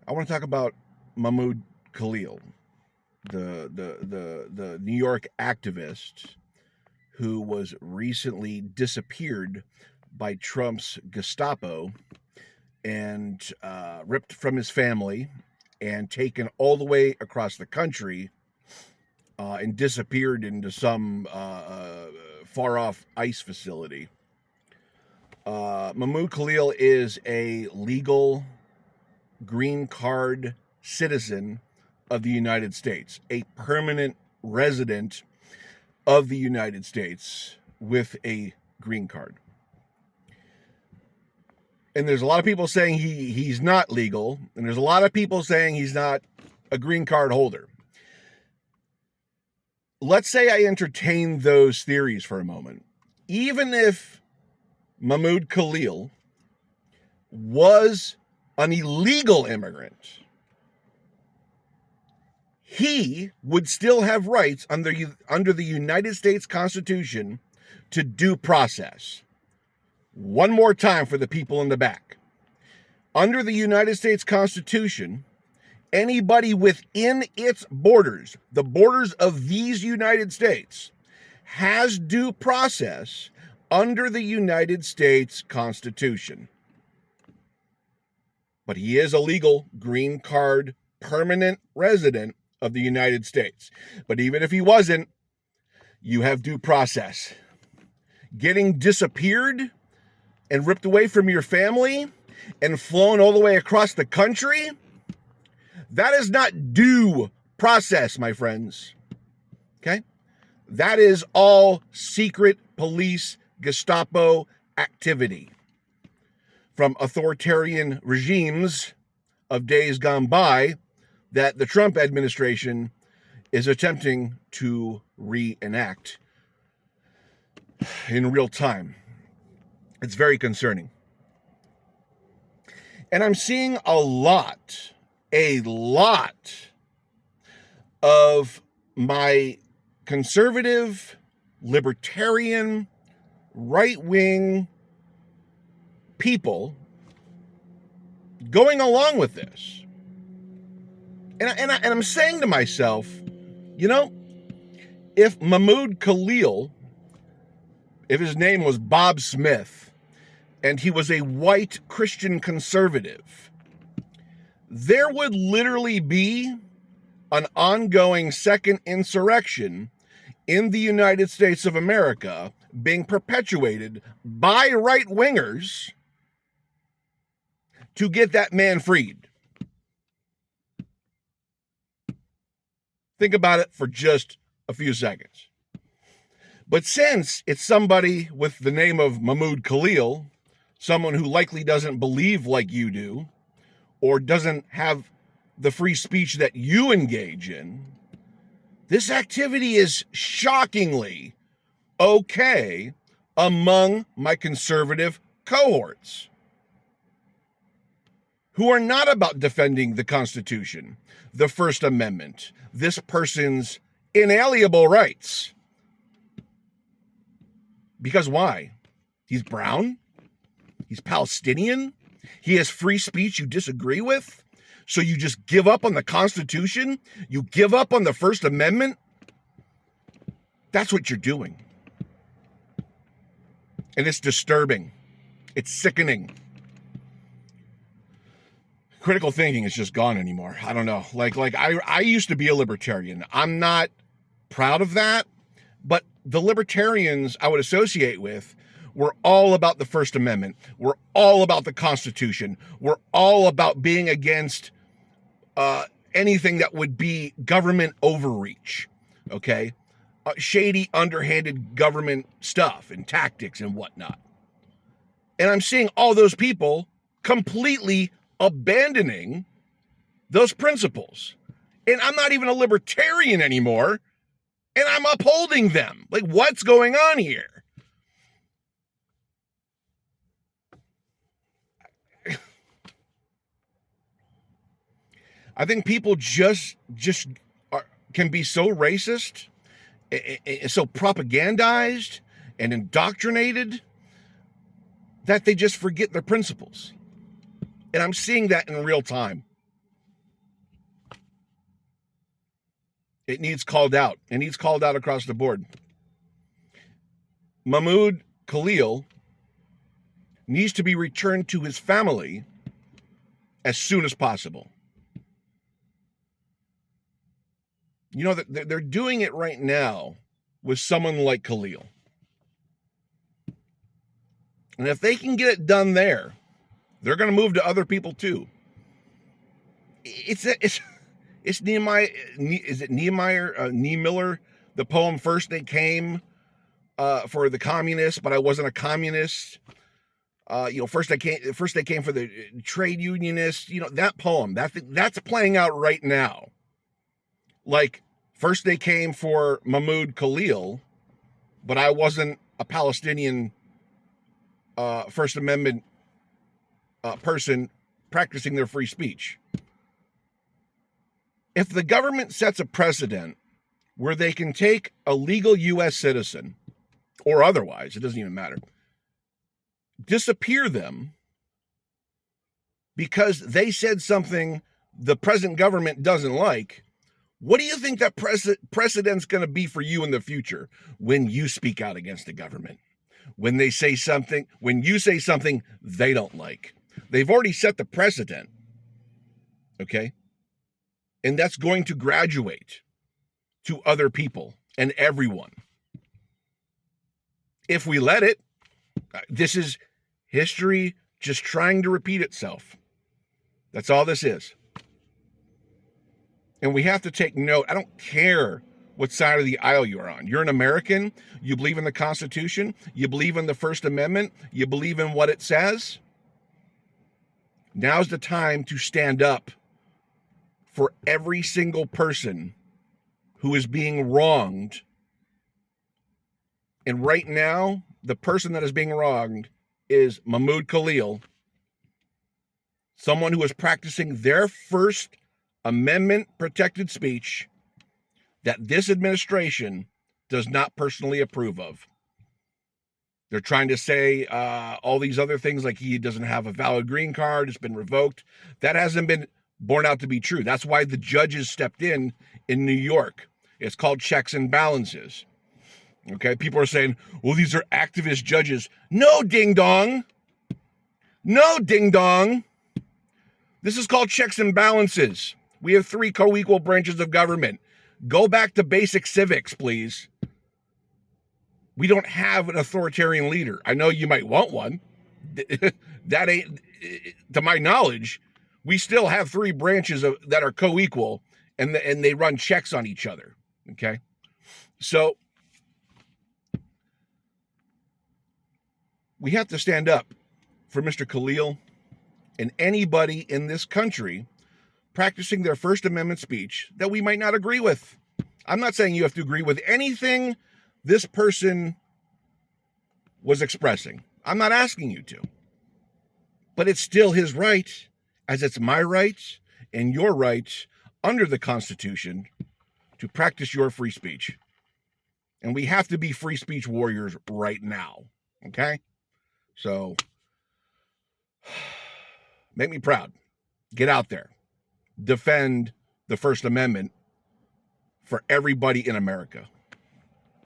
I want to talk about Mahmoud Khalil, the New York activist who was recently disappeared by Trump's Gestapo and ripped from his family and taken all the way across the country and disappeared into some far off ICE facility. Mahmoud Khalil is a legal green card citizen of the United States, a permanent resident of the United States with a green card. And there's a lot of people saying he's not legal, and there's a lot of people saying he's not a green card holder. Let's say I entertain those theories for a moment. Even if Mahmoud Khalil was an illegal immigrant, he would still have rights under the United States Constitution to due process. One more time for the people in the back. Under the United States Constitution, anybody within its borders, the borders of these United States, has due process under the United States Constitution. But he is a legal green card permanent resident of the United States. But even if he wasn't, you have due process. Getting disappeared and ripped away from your family and flown all the way across the country, that is not due process, my friends. Okay? That is all secret police Gestapo activity from authoritarian regimes of days gone by that the Trump administration is attempting to reenact in real time. It's very concerning. And I'm seeing a lot of my conservative, libertarian, right-wing people going along with this. And I'm saying to myself, you know, if Mahmoud Khalil, if his name was Bob Smith, and he was a white Christian conservative, there would literally be an ongoing second insurrection in the United States of America being perpetuated by right-wingers to get that man freed. Think about it for just a few seconds. But since it's somebody with the name of Mahmoud Khalil, someone who likely doesn't believe like you do, or doesn't have the free speech that you engage in, this activity is shockingly okay among my conservative cohorts who are not about defending the Constitution, the First Amendment, this person's inalienable rights. Because why? He's brown? He's Palestinian? He has free speech you disagree with? So you just give up on the Constitution? You give up on the First Amendment? That's what you're doing. And it's disturbing. It's sickening. Critical thinking is just gone anymore. I don't know. Like I used to be a libertarian. I'm not proud of that, but the libertarians I would associate with were all about the First Amendment. We're all about the Constitution. We're all about being against anything that would be government overreach, okay? Shady, underhanded government stuff and tactics and whatnot. And I'm seeing all those people completely abandoning those principles. And I'm not even a libertarian anymore, and I'm upholding them. Like, what's going on here? I think people just can be so racist, so propagandized and indoctrinated that they just forget their principles. And I'm seeing that in real time. It needs called out. It needs called out across the board. Mahmoud Khalil needs to be returned to his family as soon as possible. You know, they're doing it right now with someone like Khalil. And if they can get it done there, they're going to move to other people too. It's Nehemiah. Is it Nehemiah Miller? The poem "First They Came" for the communists, but I wasn't a communist. First they came for the trade unionists. You know, that poem. That's playing out right now. Like, first they came for Mahmoud Khalil, but I wasn't a Palestinian First Amendment person practicing their free speech. If the government sets a precedent where they can take a legal U.S. citizen, or otherwise, it doesn't even matter, disappear them because they said something the present government doesn't like, what do you think that precedent's going to be for you in the future when you speak out against the government? When you say something they don't like. They've already set the precedent, okay? And that's going to graduate to other people and everyone. If we let it, this is history just trying to repeat itself. That's all this is. And we have to take note. I don't care what side of the aisle you're on. You're an American. You believe in the Constitution. You believe in the First Amendment. You believe in what it says. Now's the time to stand up for every single person who is being wronged. And right now, the person that is being wronged is Mahmoud Khalil, someone who is practicing their First Amendment protected speech that this administration does not personally approve of. They're trying to say all these other things, like he doesn't have a valid green card, it's been revoked. That hasn't been borne out to be true. That's why the judges stepped in New York. It's called checks and balances. Okay, people are saying, well, these are activist judges. No, ding dong. No, ding dong. This is called checks and balances. We have 3 co-equal branches of government. Go back to basic civics, please. We don't have an authoritarian leader. I know you might want one. That ain't, to my knowledge, we still have 3 branches that are co-equal, and they run checks on each other. Okay, so we have to stand up for Mr. Khalil and anybody in this country practicing their First Amendment speech that we might not agree with. I'm not saying you have to agree with anything this person was expressing. I'm not asking you to. But it's still his right, as it's my right and your right under the Constitution to practice your free speech. And we have to be free speech warriors right now. Okay? So, make me proud. Get out there. Defend the First Amendment for everybody in America.